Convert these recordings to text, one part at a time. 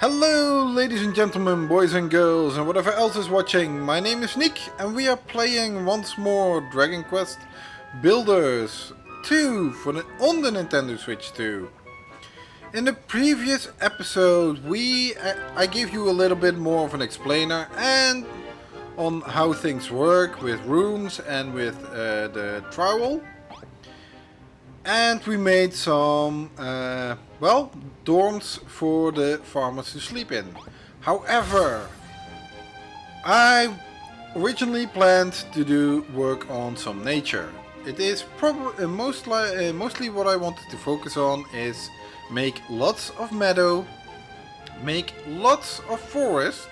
Hello ladies and gentlemen, boys and girls and whatever else is watching. My name is Nick and we are playing once more Dragon Quest Builders 2 on the Nintendo Switch 2. In the previous episode I gave you a little bit more of an explainer and on how things work with rooms and with the trowel. And we made some, dorms for the farmers to sleep in. However, I originally planned to do work on some nature. It is probably mostly what I wanted to focus on is make lots of meadow, make lots of forest,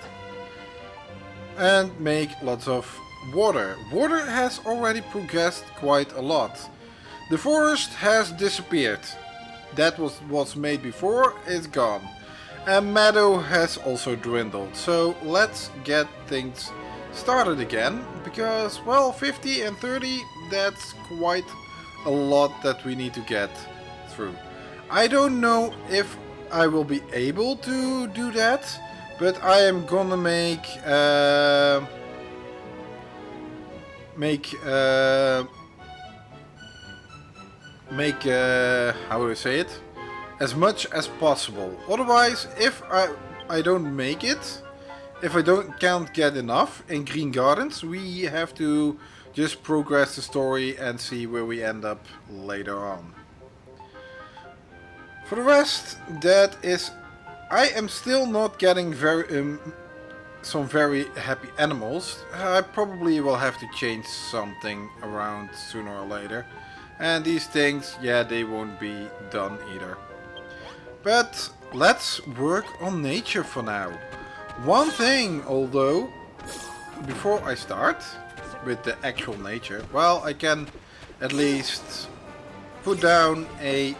and make lots of water. Water has already progressed quite a lot. The forest has disappeared. That was made before, is gone. And meadow has also dwindled. So let's get things started again. Because, well, 50 and 30, that's quite a lot that we need to get through. I don't know if I will be able to do that. But I am gonna make how do I say it, as much as possible. Otherwise, if I don't make it, if I can't get enough in Green Gardens, we have to just progress the story and see where we end up later on. For the rest, that is, I am still not getting some very happy animals. I probably will have to change something around sooner or later. And these things, yeah, they won't be done either. But let's work on nature for now. One thing, although, before I start with the actual nature, well, I can at least put down a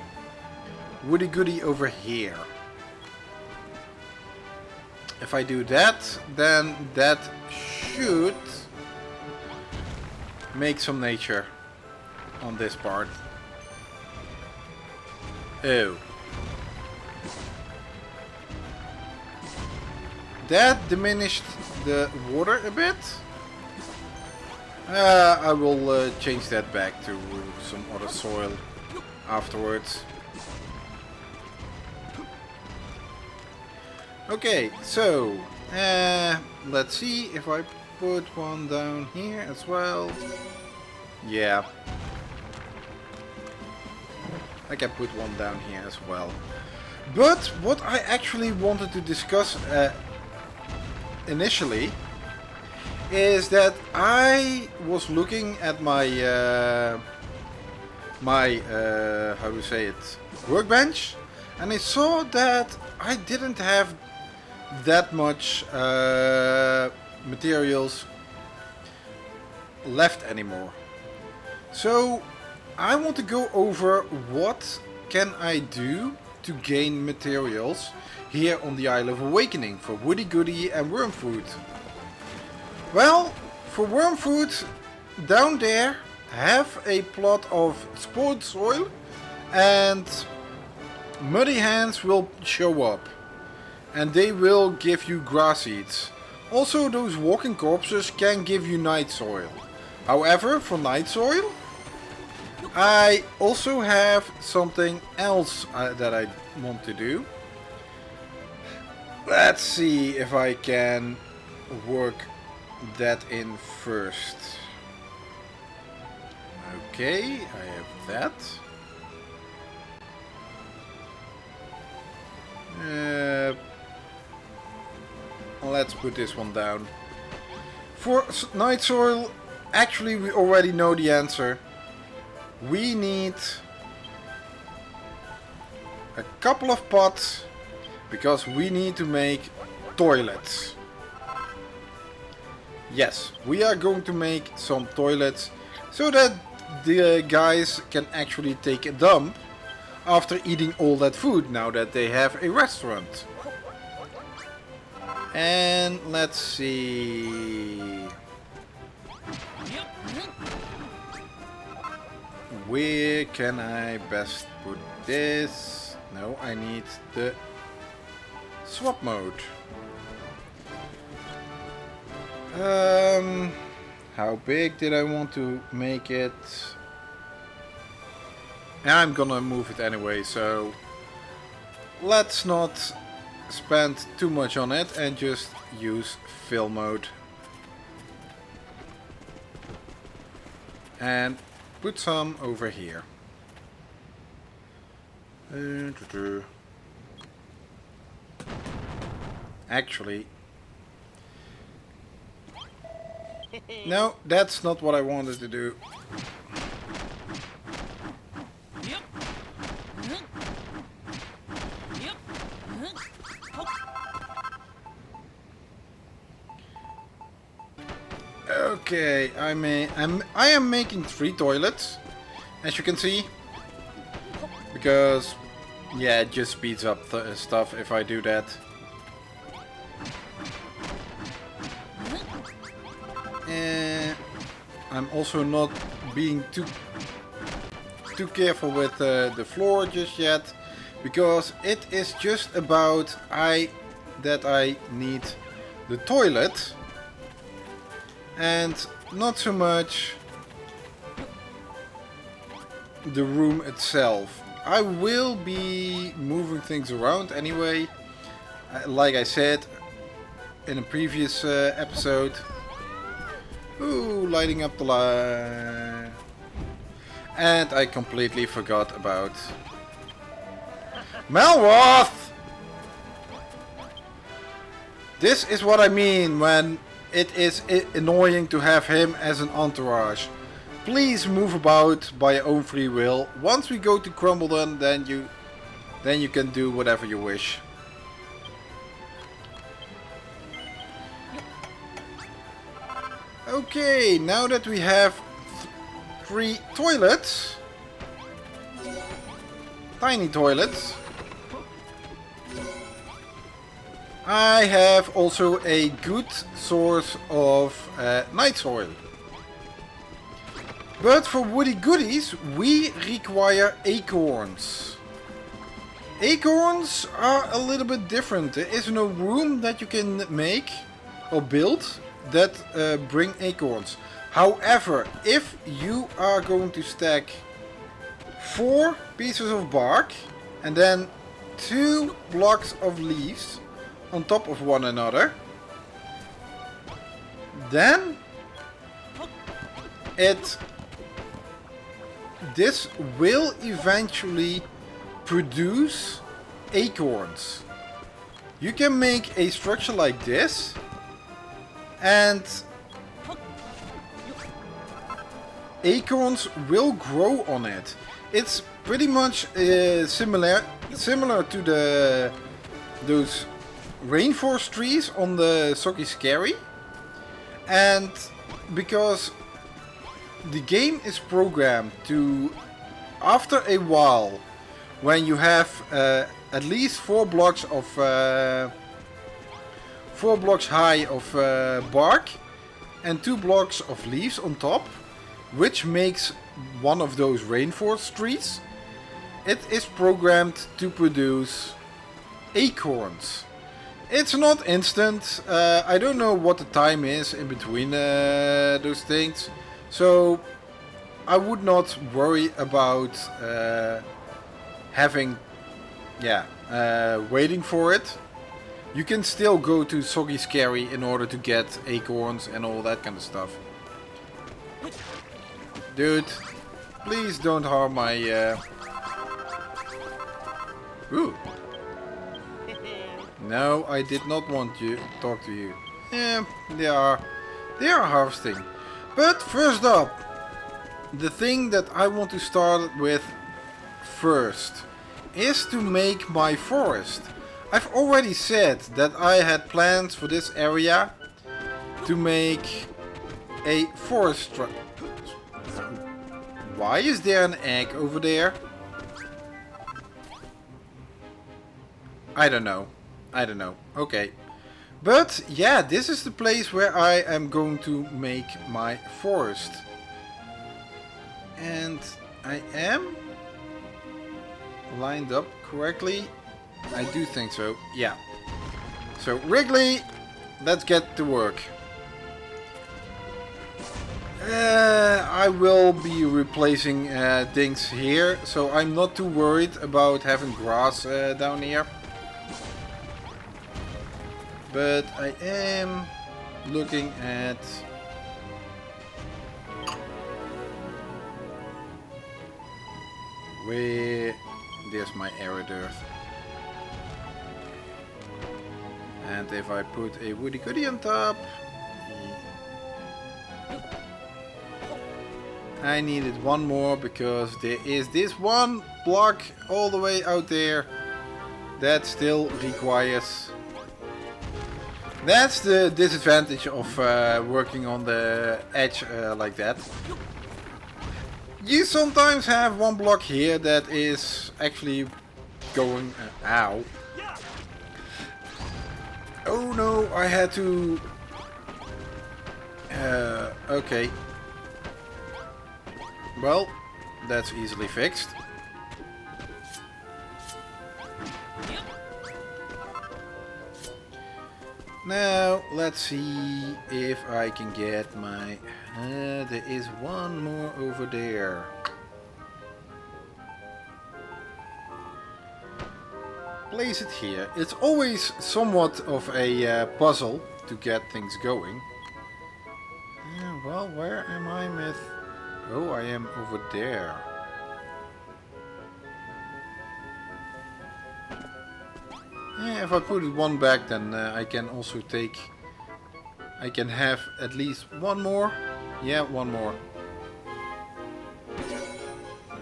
Goody over here. If I do that, then that should make some nature on this part. Oh. That diminished the water a bit. I will change that back to some other soil afterwards. Okay, so let's see if I put one down here as well. Yeah. I can put one down here as well. But what I actually wanted to discuss initially is that I was looking at my how do you say it, workbench, and I saw that I didn't have that much materials left anymore. So I want to go over what can I do to gain materials here on the Isle of Awakening for Goody and Wormfood. Well, for Wormfood, down there have a plot of spoiled soil and muddy hands will show up and they will give you grass seeds. Also, those walking corpses can give you night soil. However, for night soil, I also have something else that I want to do. Let's see if I can work that in first. Okay, I have that. Let's put this one down. For night soil, actually we already know the answer. We need a couple of pots because we need to make toilets. Yes, we are going to make some toilets so that the guys can actually take a dump after eating all that food now that they have a restaurant. And let's see. Where can I best put this? No, I need the Swap mode. How big did I want to make it? I'm gonna move it anyway, so let's not spend too much on it and just use fill mode. And put some over here. Actually, no, that's not what I wanted to do. Okay, I am making 3 toilets, as you can see, because yeah, it just speeds up stuff if I do that. I'm also not being too careful with the floor just yet, because it is just about that I need the toilet and not so much the room itself. I will be moving things around anyway, like I said in a previous episode. Ooh, lighting up the light. And I completely forgot about Melroth! This is what I mean when it is annoying to have him as an entourage. Please move about by your own free will. Once we go to Crumbledon, then you can do whatever you wish. Okay, now that we have 3 toilets, tiny toilets, I have also a good source of night soil. But for woody goodies, we require acorns. Acorns are a little bit different. There is no room that you can make or build that bring acorns. However, if you are going to stack 4 pieces of bark and then 2 blocks of leaves on top of one another, then this will eventually produce acorns. You can make a structure like this, and acorns will grow on it. It's pretty much similar to those rainforest trees on the Soggy Scary, and because the game is programmed to, after a while, when you have at least 4 blocks of 4 blocks high of bark and 2 blocks of leaves on top, which makes one of those rainforest trees, it is programmed to produce acorns. It's not instant. I don't know what the time is in between those things, so I would not worry about waiting for it. You can still go to Soggy Scary in order to get acorns and all that kind of stuff. Dude, please don't harm my... Ooh. No, I did not want to talk to you. Yeah, they are harvesting. But first up, the thing that I want to start with first is to make my forest. I've already said that I had plans for this area to make a forest structure. Why is there an egg over there? I don't know. Okay. But yeah, this is the place where I am going to make my forest. And I am lined up correctly. I do think so. Yeah. So Wrigley, let's get to work. I will be replacing things here, so I'm not too worried about having grass down here. But I am looking at where there's my arid earth. And if I put a woody goody on top, I needed one more because there is this one block all the way out there that still requires. That's the disadvantage of working on the edge like that. You sometimes have one block here that is actually going... ow. Oh no, I had to... okay. Well, that's easily fixed. Now, let's see if I can get my... there is one more over there. Place it here. It's always somewhat of a puzzle to get things going. Well, where am I with... Oh, I am over there. Yeah, if I put it one back, then I can also take... I can have at least one more. Yeah, one more.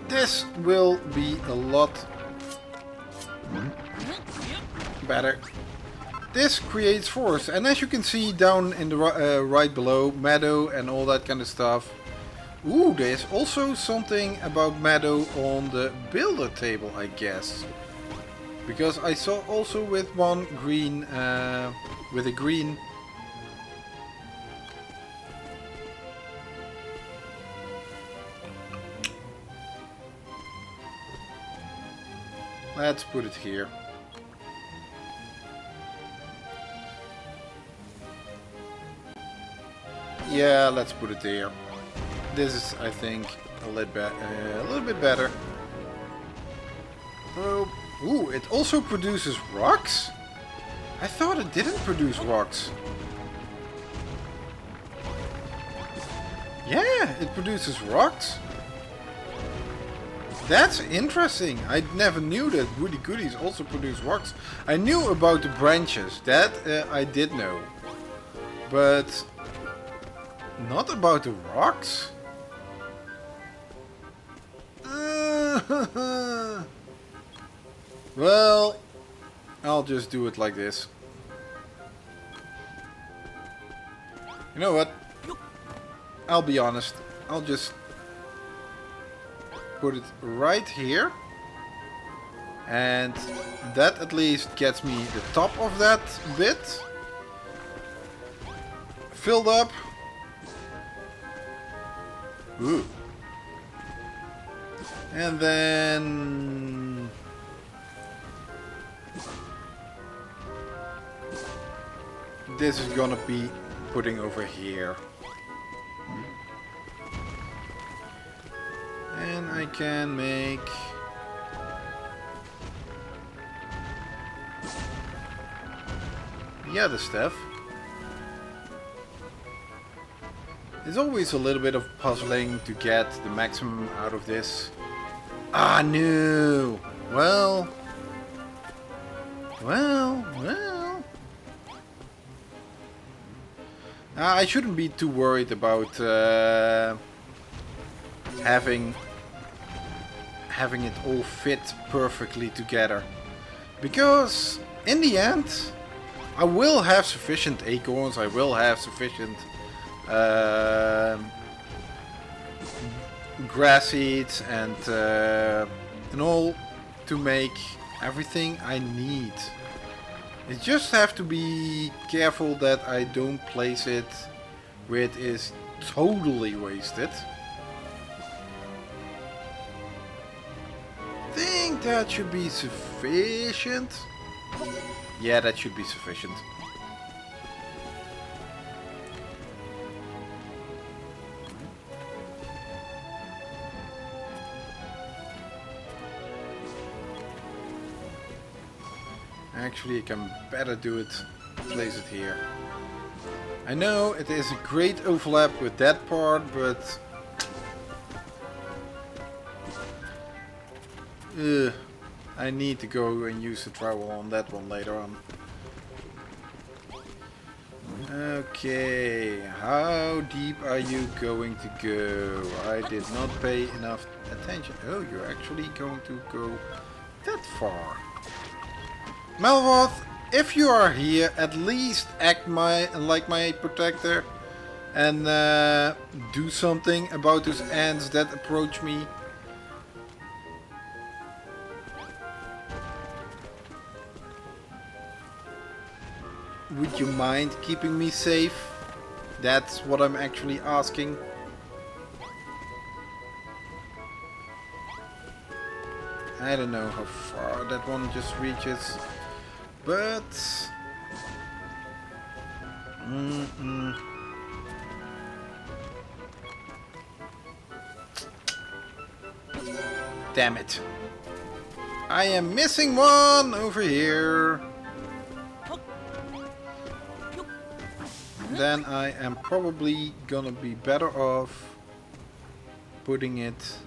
This will be a lot better. This creates forest, and as you can see down in the right below, meadow and all that kind of stuff. Ooh, there's also something about meadow on the builder table, I guess. Because I saw also with one green, with a green. Let's put it here. Yeah, let's put it there. This is, I think, a little bit better. Oh, ooh, it also produces rocks? I thought it didn't produce rocks. Yeah, it produces rocks. That's interesting. I never knew that woody goodies also produce rocks. I knew about the branches. That I did know. But not about the rocks? Well, I'll just do it like this. You know what? I'll be honest. I'll just put it right here. And that at least gets me the top of that bit filled up. Ooh. And then this is gonna be putting over here. And I can make the other stuff. It's always a little bit of puzzling to get the maximum out of this. Ah, no! Well... I shouldn't be too worried about having it all fit perfectly together. Because, in the end, I will have sufficient acorns, I will have sufficient grass seeds and all to make everything I need. I just have to be careful that I don't place it where it is totally wasted. I think that should be sufficient. Yeah, that should be sufficient. Actually, I can better do it, place it here. I know it is a great overlap with that part, but I need to go and use the trowel on that one later on. Okay, how deep are you going to go? I did not pay enough attention. Oh, you're actually going to go that far. Melwoth, if you are here, at least act like my protector and do something about those ants that approach me. Would you mind keeping me safe? That's what I'm actually asking. I don't know how far that one just reaches, but damn it. I am missing one over here. Then I am probably gonna be better off putting it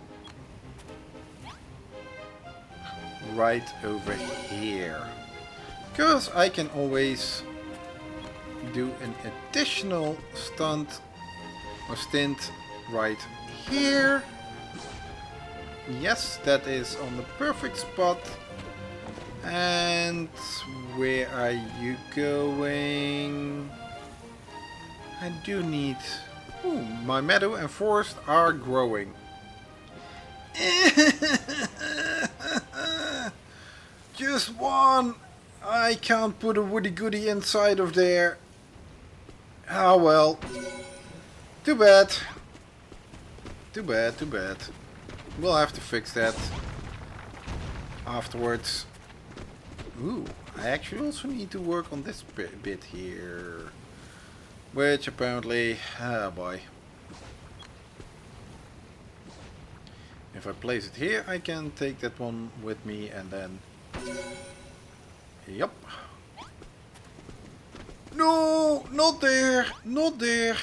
right over here. Because I can always do an additional stunt or stint right here. Yes, that is on the perfect spot. And where are you going? I do need... Ooh, my meadow and forest are growing. Just one! I can't put a woody goody inside of there. Ah well. Too bad. Too bad, too bad. We'll have to fix that afterwards. Ooh, I actually also need to work on this bit here. Which apparently, oh boy. If I place it here, I can take that one with me and then... Yep. No, not there, not there.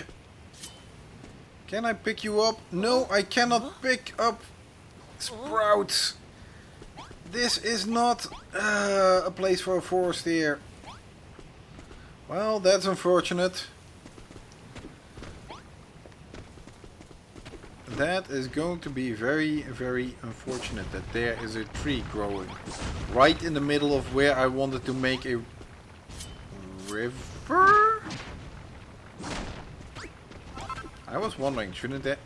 Can I pick you up? No, I cannot pick up sprouts. This is not a place for a forest here. Well, that's unfortunate. That is going to be very, very unfortunate that there is a tree growing right in the middle of where I wanted to make a river? I was wondering, shouldn't that...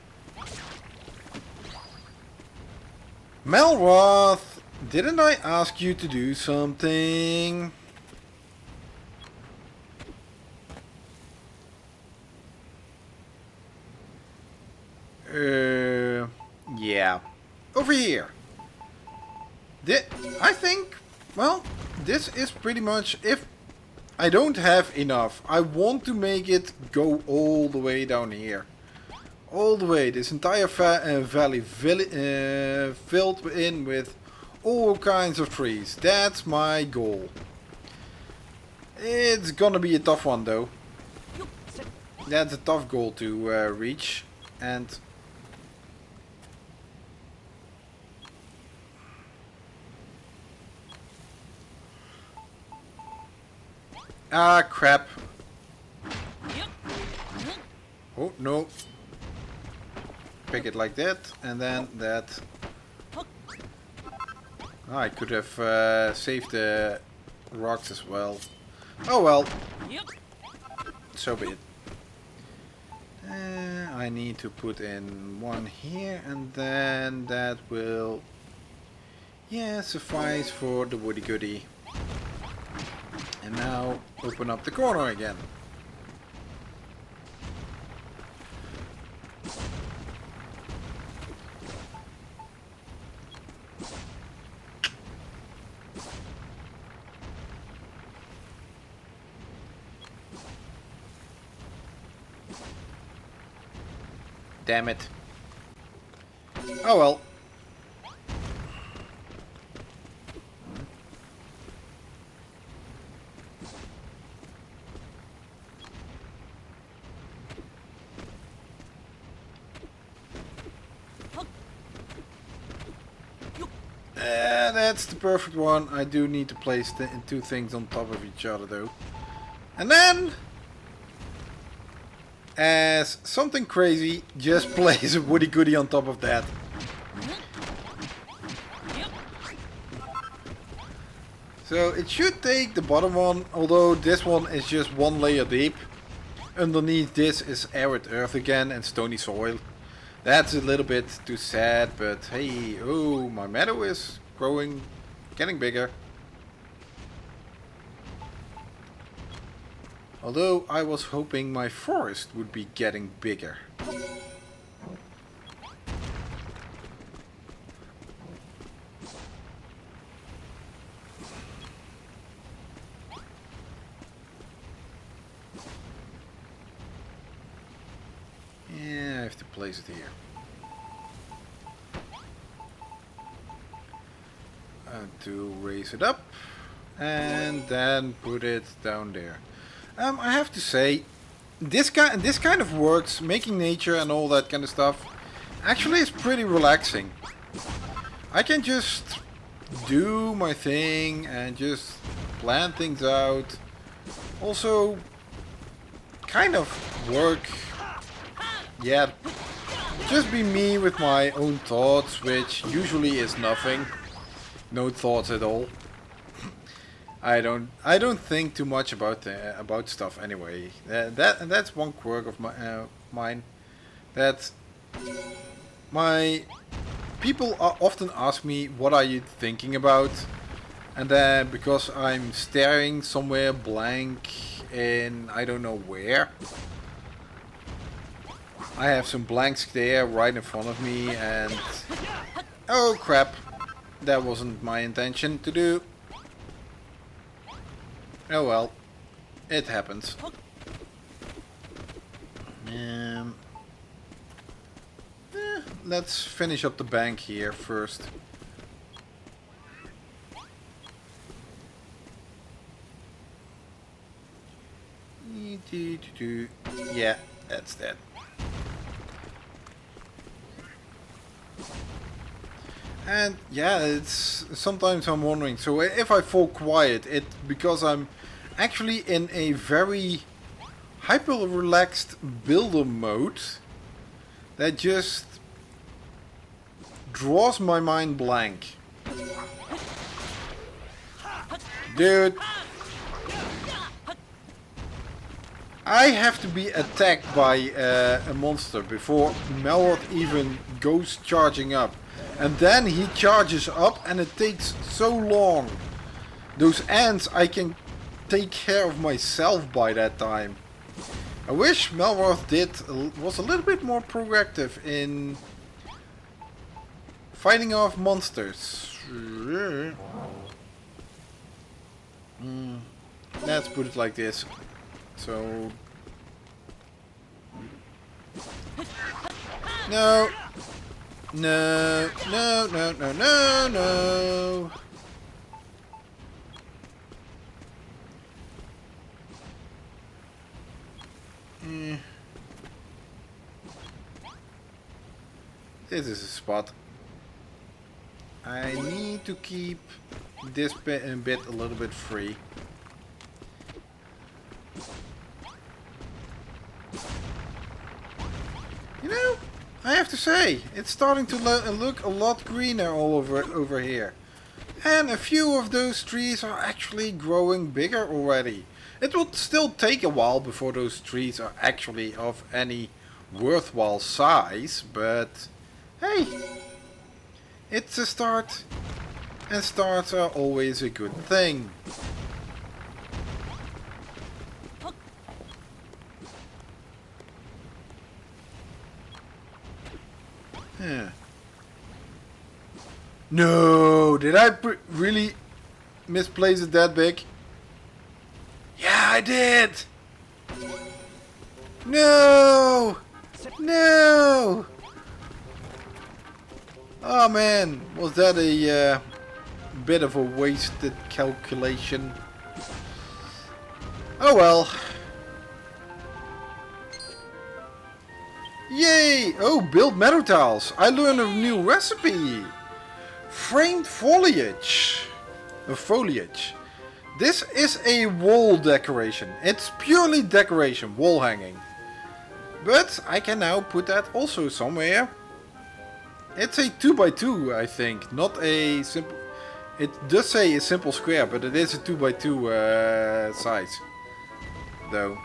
Melroth, didn't I ask you to do something? Yeah. Over here. I think, well, this is pretty much, if I don't have enough, I want to make it go all the way down here. All the way, this entire valley filled in with all kinds of trees. That's my goal. It's gonna be a tough one though. That's a tough goal to reach. And ah, crap. Oh, no. Pick it like that, and then that. Oh, I could have saved the rocks as well. Oh well. So be it. I need to put in one here, and then that will, yeah, suffice for the woody goody. And now open up the corner again. Damn it. Oh well. That's the perfect one. I do need to place two things on top of each other though. And then, as something crazy, just place a Woody Goody on top of that. So it should take the bottom one, although this one is just one layer deep. Underneath this is arid earth again and stony soil. That's a little bit too sad, but hey, oh, my meadow is growing, getting bigger. Although I was hoping my forest would be getting bigger. Yeah, I have to place it here. To raise it up and then put it down there. I have to say, this kind of works, making nature and all that kind of stuff, actually is pretty relaxing. I can just do my thing and just plan things out. Also, kind of work, yeah, just be me with my own thoughts, which usually is nothing. No thoughts at all. I don't think too much about stuff anyway. That's one quirk of mine. That my people often ask me, what are you thinking about? And then because I'm staring somewhere blank in I don't know where. I have some blanks there right in front of me and oh crap. That wasn't my intention to do. Oh well, it happens. Let's finish up the bank here first. Yeah, that's that. And yeah, it's sometimes I'm wondering, so if I fall quiet, it's because I'm actually in a very hyper relaxed builder mode that just draws my mind blank. Dude, I have to be attacked by a monster before Melroth even goes charging up. And then he charges up and it takes so long. Those ants, I can take care of myself by that time. I wish Melroth was a little bit more proactive in fighting off monsters. Let's put it like this. So... No! No, no, no, no, no, no. This is a spot. I need to keep this bit a little bit free. You know, I have to say, it's starting to look a lot greener all over here. And a few of those trees are actually growing bigger already. It will still take a while before those trees are actually of any worthwhile size, but hey, it's a start. And starts are always a good thing. Yeah. No, did I really misplace it that big? Yeah, I did! No! No! Oh man, was that a bit of a wasted calculation? Oh well. Yay! Oh, build meadow tiles. I learned a new recipe. Framed foliage. Foliage. This is a wall decoration. It's purely decoration, wall hanging. But I can now put that also somewhere. It's a 2x2, I think, not a simple... It does say a simple square, but it is a 2x2 size, though.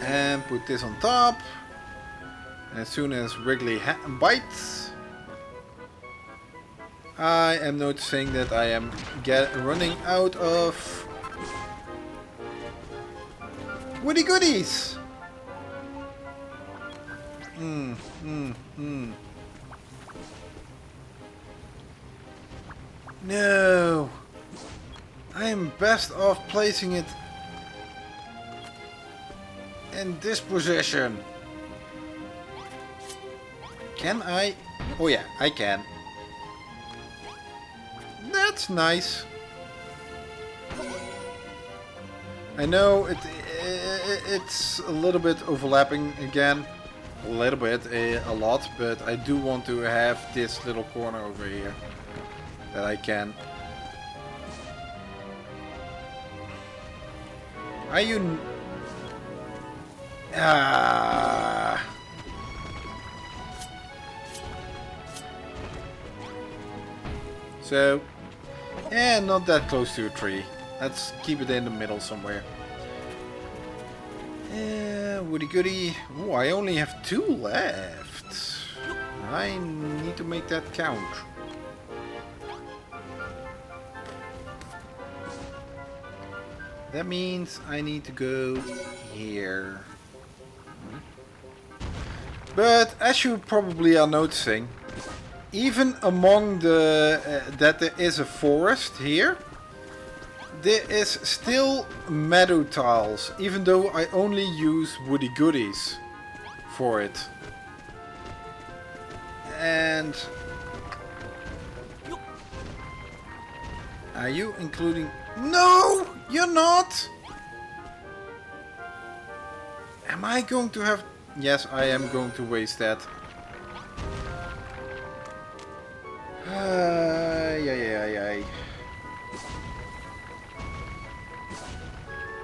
And put this on top. And as soon as Wrigley bites, I am noticing that I am running out of Woody goodies. No, I am best off placing it in this position. Can I? Oh yeah, I can. That's nice. I know it's a little bit overlapping again. A little bit, a lot, but I do want to have this little corner over here that I can. Are you... So, not that close to a tree. Let's keep it in the middle somewhere. Woody goody. Oh, I only have 2 left. I need to make that count. That means I need to go here. But as you probably are noticing, even among the that there is a forest here, there is still meadow tiles, even though I only use woody goodies for it. And are you including? No, you're not. Am I going to have? Yes, I am going to waste that. Yeah.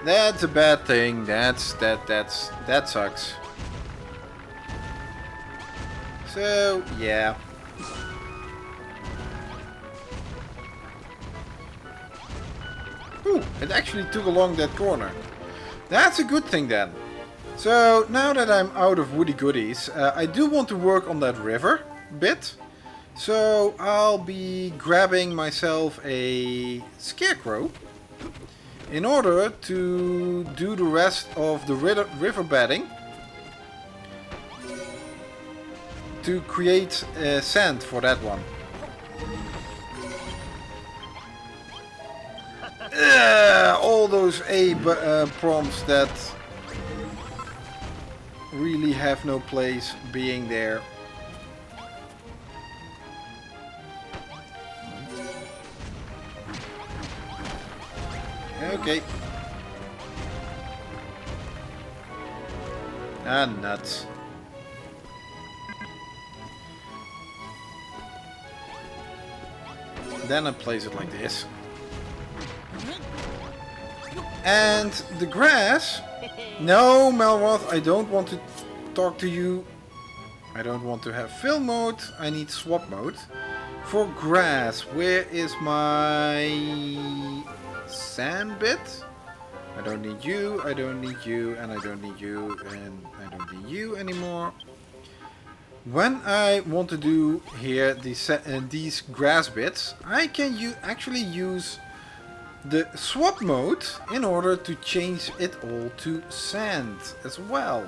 That's a bad thing. That sucks. So yeah. Ooh, it actually took along that corner. That's a good thing then. So now that I'm out of woody goodies, I do want to work on that river bit. So I'll be grabbing myself a scarecrow in order to do the rest of the river bedding to create sand for that one. All those prompts that really have no place being there. Okay. Ah, nuts. Then I place it like this. And the grass... No, Melroth, I don't want to talk to you. I don't want to have fill mode. I need swap mode. For grass, where is my sand bit? I don't need you, I don't need you, and I don't need you, and I don't need you anymore. When I want to do here these grass bits, I can actually use the swap mode in order to change it all to sand as well.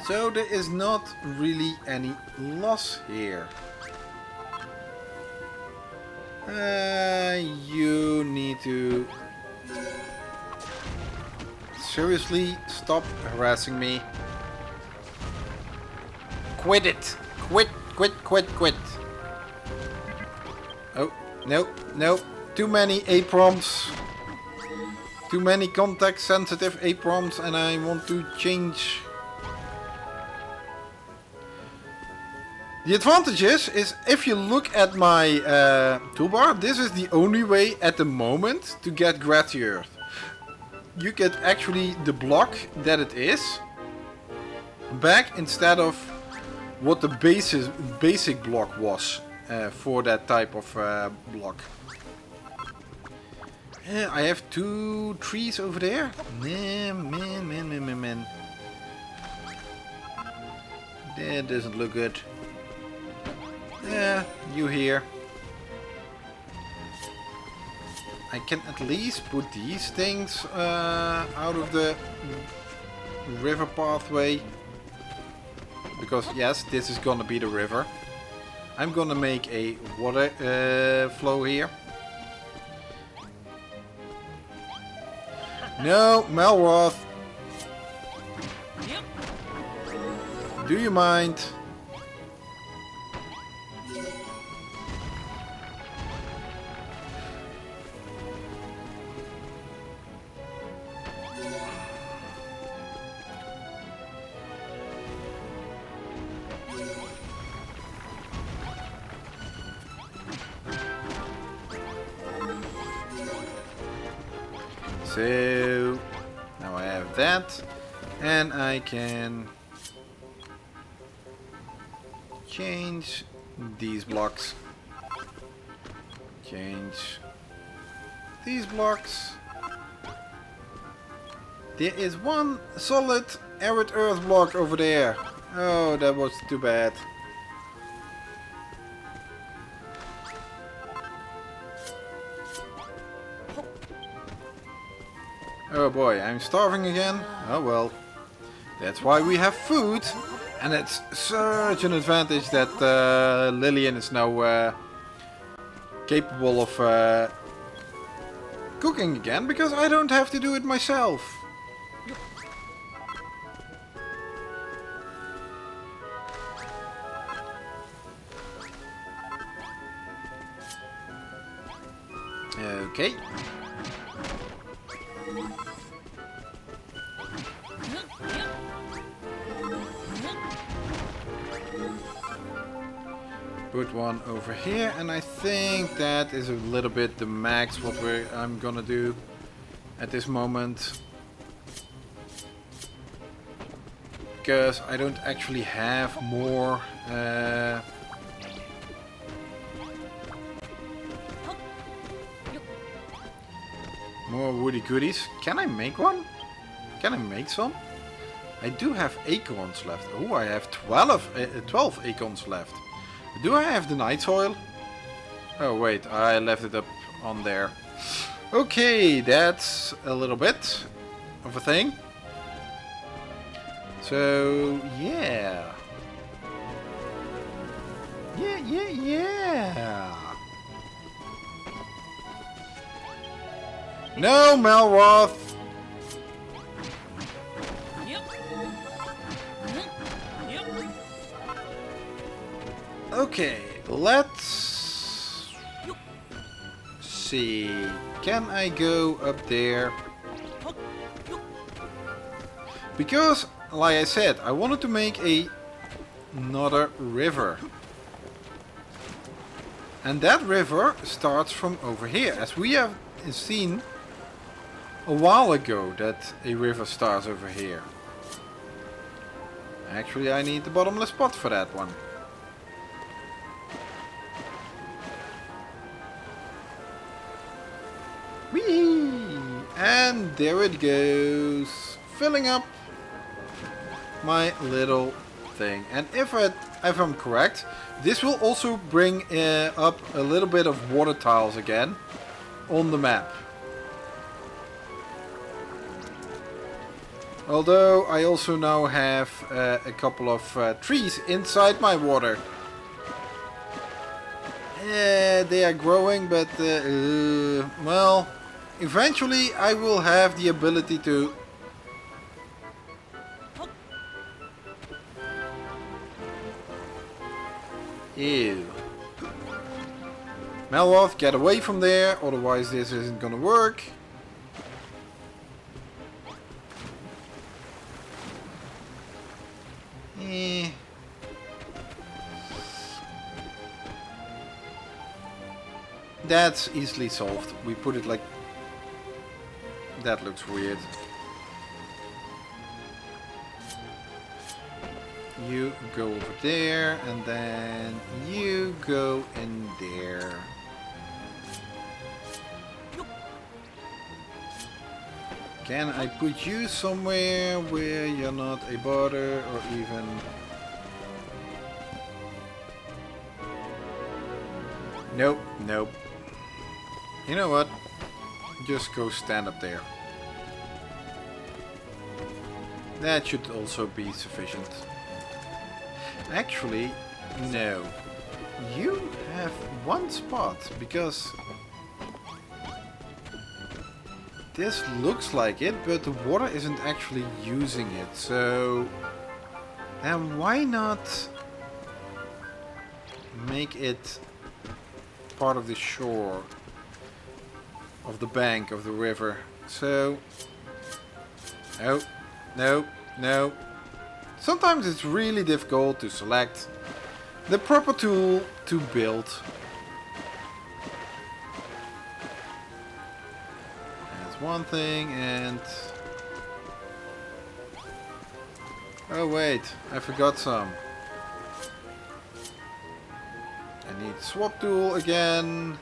So there is not really any loss here. You need to seriously, stop harassing me. Quit it. Quit. Oh, no. Too many A prompts. Too many context sensitive A prompts and I want to change. The advantage is if you look at my toolbar, this is the only way at the moment to get grassy earth. You get actually the block that it is back instead of what the basic block was for that type of block. I have 2 trees over there. Man. That doesn't look good. Yeah, you here. I can at least put these things out of the river pathway. Because yes, this is gonna be the river. I'm gonna make a water flow here. No, Melroth. Do you mind? So now I have that, and I can change these blocks. Change these blocks. There is one solid arid earth block over there. Oh, that was too bad. Oh boy, I'm starving again. Oh well. That's why we have food. And it's such an advantage that Lillian is now capable of cooking again, because I don't have to do it myself. Okay. Put one over here, and I think that is a little bit the max what I'm gonna do at this moment, because I don't actually have more more woody goodies. Can I make one? Can I make some? I do have acorns left. Oh, I have 12 acorns left. Do I have the night soil? Oh wait, I left it up on there. Okay, that's a little bit of a thing. So yeah. Yeah. No, Melroth. Okay, let's see. Can I go up there? Because, like I said, I wanted to make another river. And that river starts from over here. As we have seen a while ago that a river starts over here. Actually, I need the bottomless pot for that one. Whee! And there it goes, filling up my little thing. And if I'm correct, this will also bring up a little bit of water tiles again on the map. Although I also now have a couple of trees inside my water. They are growing, but well, eventually I will have the ability to Ew. Melwoth, get away from there, otherwise this isn't gonna work. That's easily solved. We put it like... That looks weird. You go over there, and then you go in there. Can I put you somewhere where you're not a bother, or even... Nope, nope. You know what? Just go stand up there. That should also be sufficient. Actually, no. You have one spot, because this looks like it, but the water isn't actually using it. So then why not make it part of the shore of the bank of the river? So no, no, no. Sometimes it's really difficult to select the proper tool to build. That's one thing, and... Oh wait, I forgot some. I need swap tool again.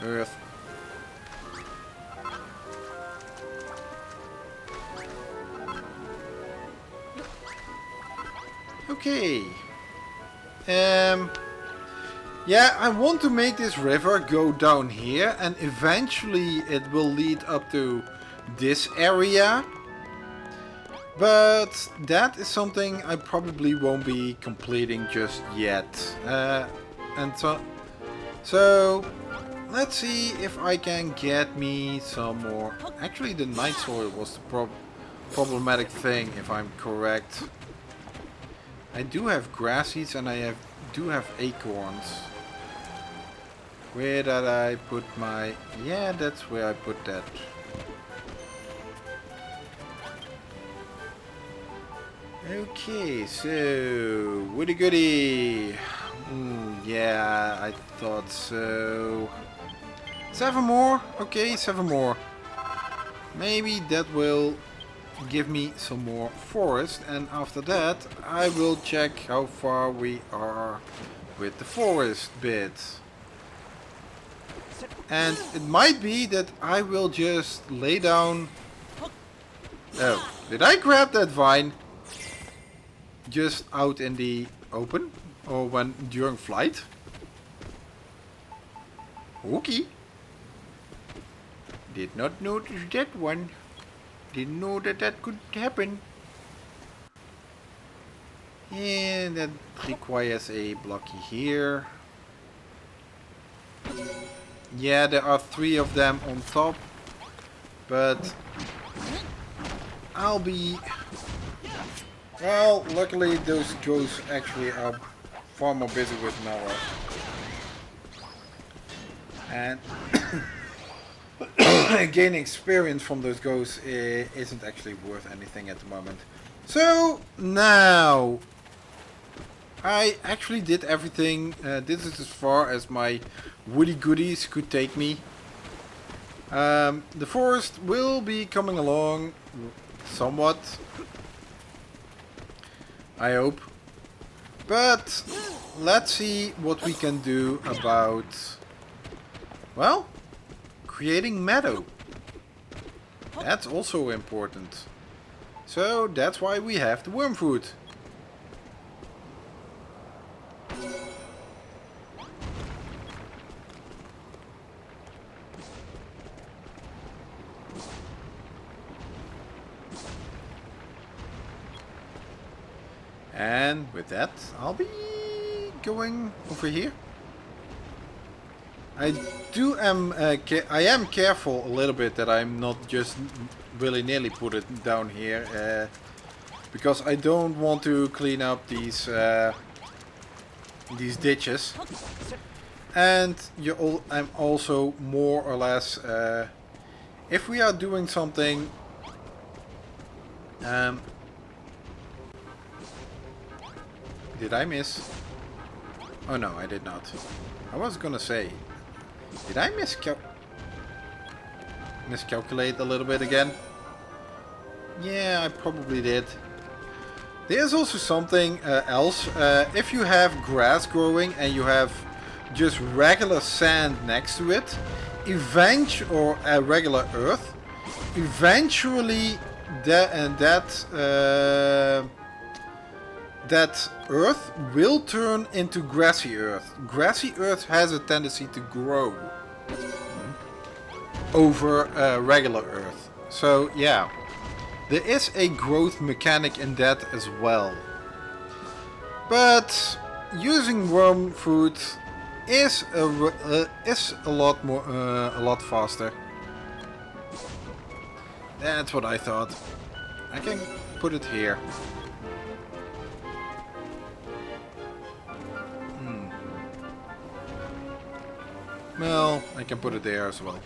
Earth. Okay. Yeah, I want to make this river go down here, and eventually it will lead up to this area. But that is something I probably won't be completing just yet. And so let's see if I can get me some more. Actually, the night soil was the problematic thing, if I'm correct. I do have grass seeds, and I do have acorns. Where did I put my... Yeah, that's where I put that. Okay, so... Woody goody! Yeah, I thought so. 7 more? Okay, 7 more. Maybe that will give me some more forest, and after that I will check how far we are with the forest bit. And it might be that I will just lay down... Oh, did I grab that vine just out in the open? Or during flight? Okay. Did not notice that one. Didn't know that that could happen. And that requires a blocky here. Yeah, there are 3 of them on top. But I'll be... Well, luckily those ghosts actually are far more busy with Melwoth. And gaining experience from those ghosts isn't actually worth anything at the moment. So now I actually did everything. This is as far as my woody goodies could take me. The forest will be coming along somewhat, I hope. But let's see what we can do about, well, creating meadow. That's also important. So that's why we have the Wormfood. And with that, I'll be going over here. I am careful a little bit that I'm not just willy-nilly put it down here, because I don't want to clean up these these ditches. And I'm also more or less, if we are doing something, did I miss? Oh no, I did not. I was gonna say, did I miscalculate a little bit again? Yeah, I probably did. There's also something else. If you have grass growing and you have just regular sand next to it, or regular earth, eventually that earth will turn into grassy earth. Grassy earth has a tendency to grow over regular earth. So yeah, there is a growth mechanic in that as well. But using Wormfood is a lot faster. That's what I thought. I can put it here. Well, I can put it there as well.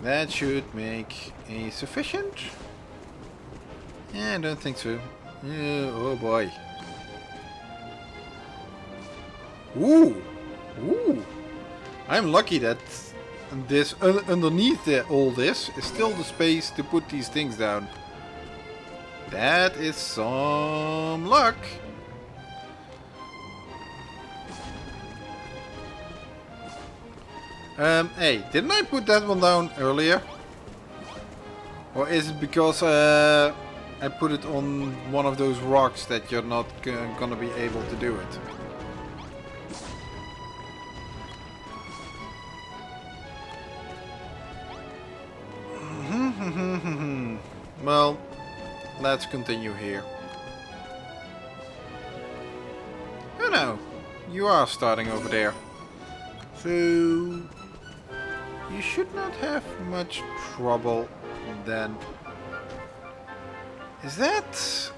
That should make a sufficient. Yeah, I don't think so. Oh boy. Ooh! Ooh! I'm lucky that this underneath all this is still the space to put these things down. That is some luck. Hey, didn't I put that one down earlier? Or is it because I put it on one of those rocks that you're not gonna be able to do it? Well, let's continue here. Oh no, you are starting over there. So you should not have much trouble then. Is that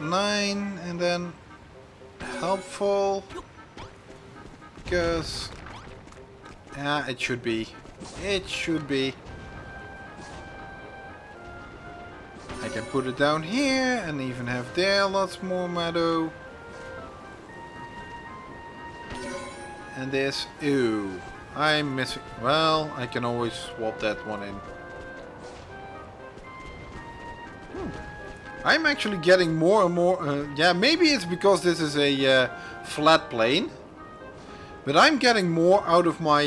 9 and then helpful? Because yeah, it should be. It should be. I can put it down here and even have there lots more meadow. And this, ooh, I'm missing. Well, I can always swap that one in. I'm actually getting more and more. Yeah, maybe it's because this is a flat plane. But I'm getting more out of my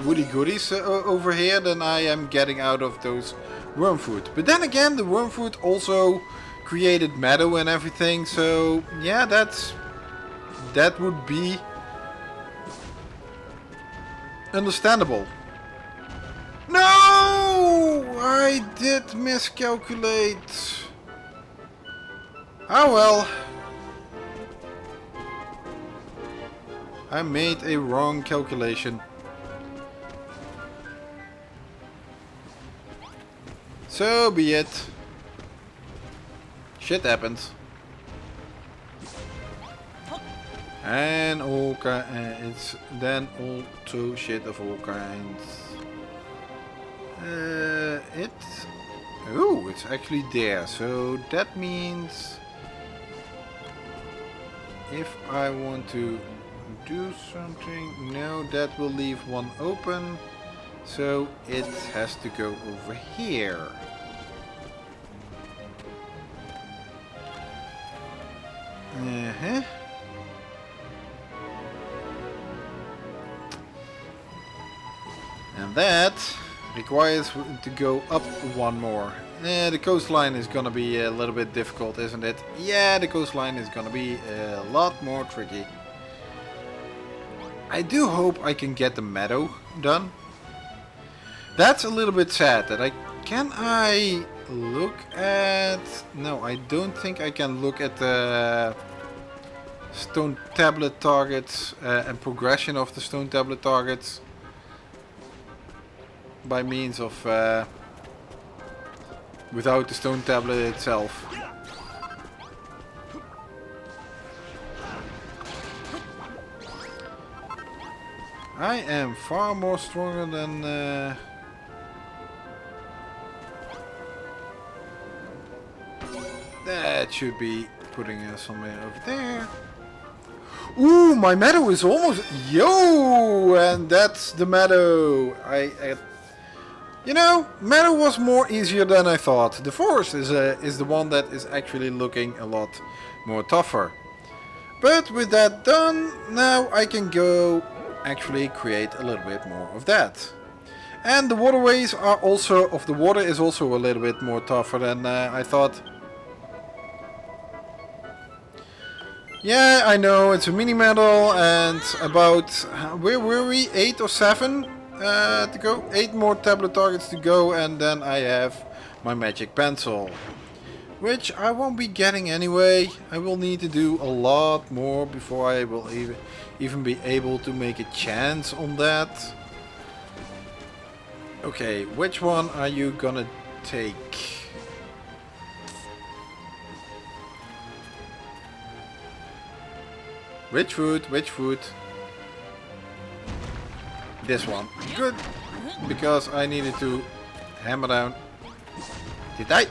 woody goodies over here than I am getting out of those Wormfood. But then again, the Wormfood also created meadow and everything. So yeah, that would be understandable. No! I did miscalculate. Oh well. I made a wrong calculation. So be it. Shit happens. And all it's then also shit of all kinds. It's actually there. So that means if I want to do something, no, that will leave one open. So it has to go over here. And that requires to go up one more. The coastline is gonna be a little bit difficult, isn't it? Yeah, the coastline is gonna be a lot more tricky. I do hope I can get the meadow done. That's a little bit sad that can I look at... No, I don't think I can look at the stone tablet targets and progression of the stone tablet targets by means of without the stone tablet itself. I am far more stronger than... that should be putting us somewhere over there. Ooh, my meadow is almost... Yo! And that's the meadow. You know, meadow was more easier than I thought. The forest is the one that is actually looking a lot more tougher. But with that done, now I can go actually create a little bit more of that. And the waterways are also... the water is also a little bit more tougher than I thought. Yeah, I know, it's a mini medal and about... where were we? 8 or 7 to go? 8 more tablet targets to go and then I have my magic pencil. Which I won't be getting anyway. I will need to do a lot more before I will even be able to make a chance on that. Okay, which one are you gonna take? Which food? Which food? This one. Good. Because I needed to hammer down. Did I?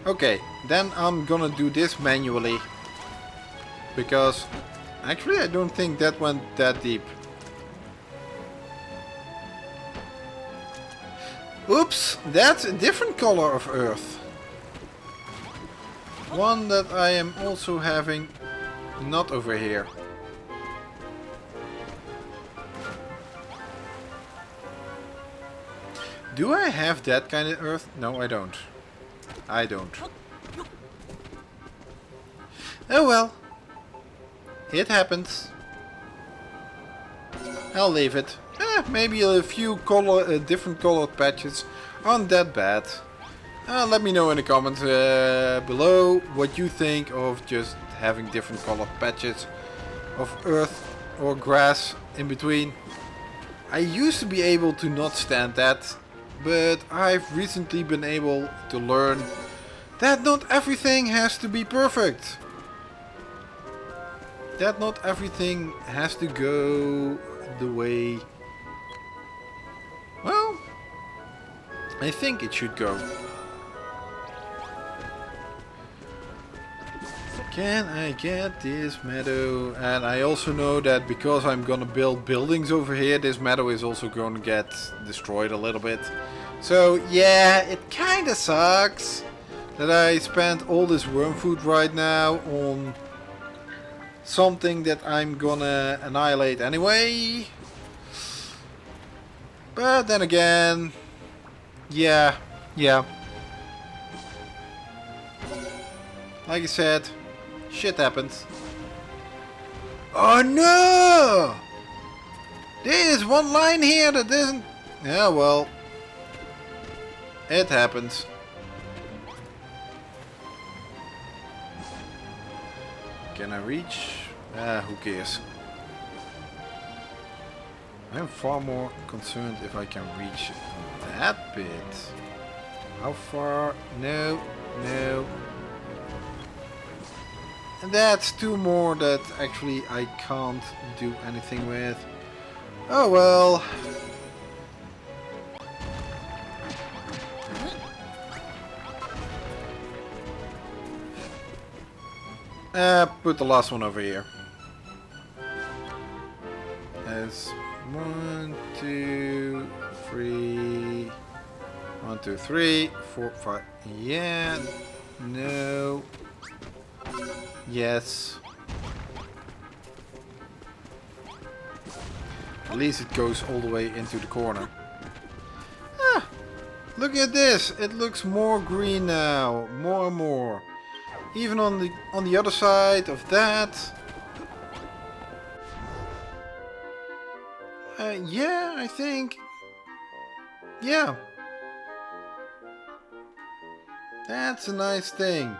Okay, then I'm gonna do this manually. Because actually I don't think that went that deep. Oops, that's a different color of earth. One that I am also having not over here. Do I have that kind of earth? No, I don't. I don't. Oh well. It happens. I'll leave it. Maybe a few different colored patches aren't that bad. Let me know in the comments below what you think of just having different colored patches of earth or grass in between. I used to be able to not stand that, but I've recently been able to learn that not everything has to be perfect. That not everything has to go the way... well, I think it should go. Can I get this meadow? And I also know that because I'm gonna build buildings over here, this meadow is also gonna get destroyed a little bit. So yeah, it kinda sucks that I spent all this Wormfood right now on something that I'm gonna annihilate anyway. But then again, yeah. Like I said, shit happens. Oh no! There is one line here that isn't... yeah, well. It happens. Can I reach? Who cares? I'm far more concerned if I can reach that bit. How far? No. And that's 2 more that actually I can't do anything with. Oh well. Put the last one over here. As 1, 2, 3. 1, 2, 3, 4, 5. Yeah. No. Yes. At least it goes all the way into the corner. Ah, look at this. It looks more green now. More and more. Even on the other side of that. Yeah, I think. Yeah. That's a nice thing.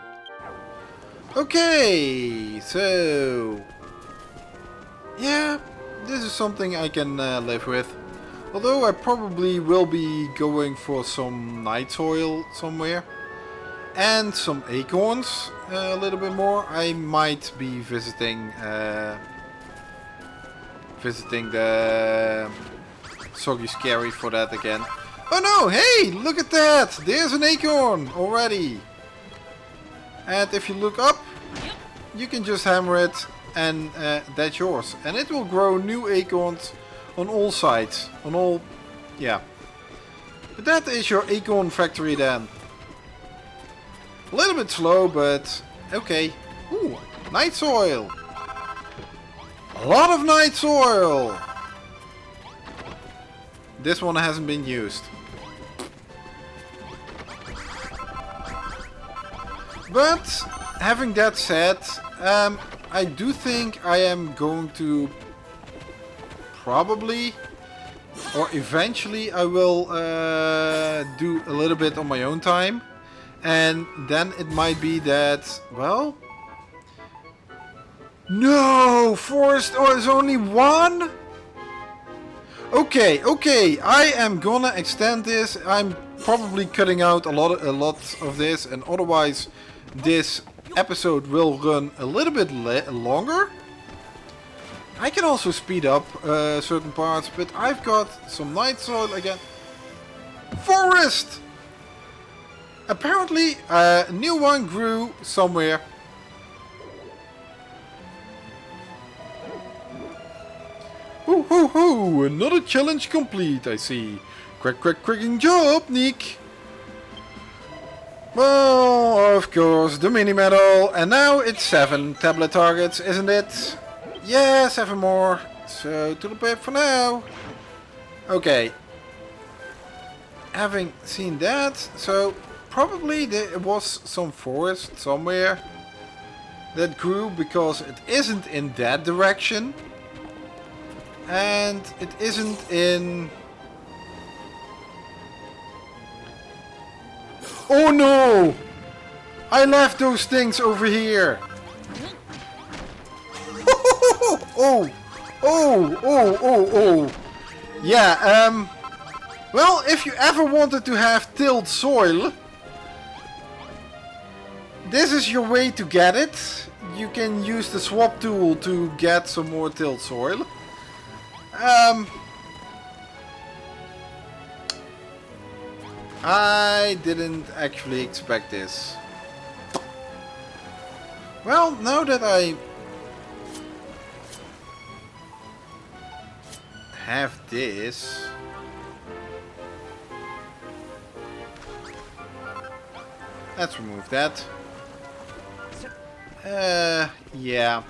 Okay, so... yeah, this is something I can live with. Although I probably will be going for some night soil somewhere. And some acorns, a little bit more. I might be visiting the Soggy Scary for that again. Oh no, hey, look at that! There's an acorn already. And if you look up, you can just hammer it and that's yours. And it will grow new acorns on all sides. On all, yeah. But that is your acorn factory then. A little bit slow, but okay. Ooh, night soil. A lot of night soil. This one hasn't been used. But having that said, I do think I am going to probably, or eventually I will do a little bit on my own time. And then it might be that, well... No! Forest is only one? Okay, I am gonna extend this. I'm probably cutting out a lot of this, and otherwise this episode will run a little bit longer. I can also speed up certain parts, but I've got some night soil again. Forest! Apparently, a new one grew somewhere. Hoo hoo hoo! Another challenge complete, I see. Cracking job, Nick! Well, of course, the mini medal. And now it's 7 tablet targets, isn't it? Yeah, 7 more. So, to the bed for now. Okay. Having seen that, so... Probably there was some forest somewhere that grew, because it isn't in that direction. And it isn't in... Oh no! I left those things over here! Oh! Yeah, well, if you ever wanted to have tilled soil... This is your way to get it. You can use the swap tool to get some more tilled soil. I didn't actually expect this. Well, now that I have this... Let's remove that. Yeah.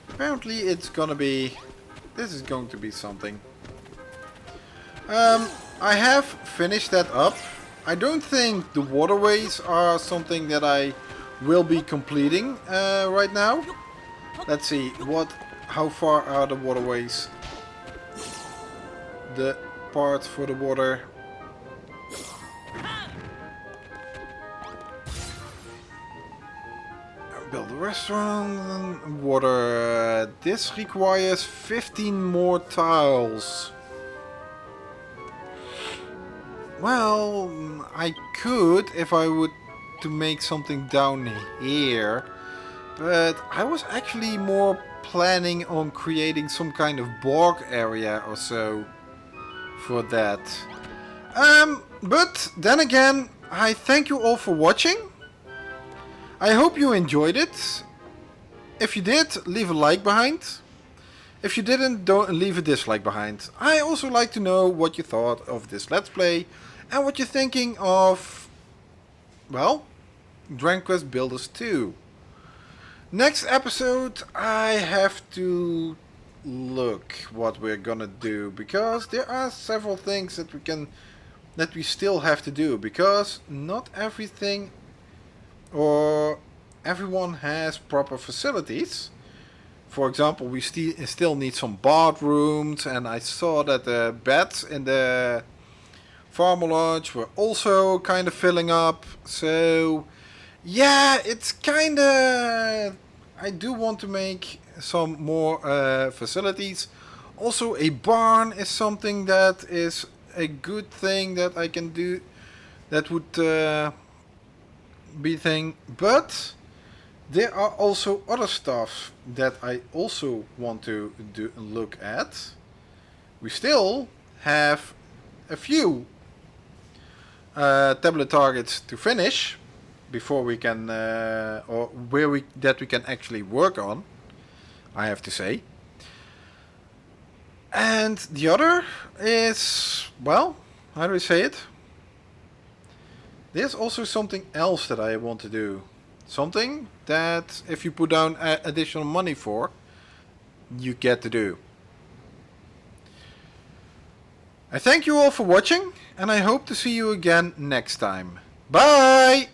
Apparently it's gonna be... This is going to be something. I have finished that up. I don't think the waterways are something that I will be completing right now. Let's see, how far are the waterways? The part for the water. Build a restaurant, water. This requires 15 more tiles. Well, I could if I would to make something down here, but I was actually more planning on creating some kind of bog area or so for that. But then again, I thank you all for watching. I hope you enjoyed it. If you did, leave a like behind. If you didn't, don't leave a dislike behind. I also like to know what you thought of this Let's Play and what you're thinking of, well, Dragon Quest Builders 2. Next episode, I have to look what we're gonna do, because there are several things that we still have to do, because not everything or everyone has proper facilities. For example, we still need some bathrooms, and I saw that the beds in the farmer lodge were also kind of filling up. So yeah, it's kinda... I do want to make some more facilities Also, a barn is something that is a good thing that I can do. That would be thing, but there are also other stuff that I also want to look at. We still have a few tablet targets to finish before we can, or where we can actually work on, I have to say. And the other is, well, how do we say it? There's also something else that I want to do. Something that if you put down additional money for, you get to do. I thank you all for watching, and I hope to see you again next time. Bye!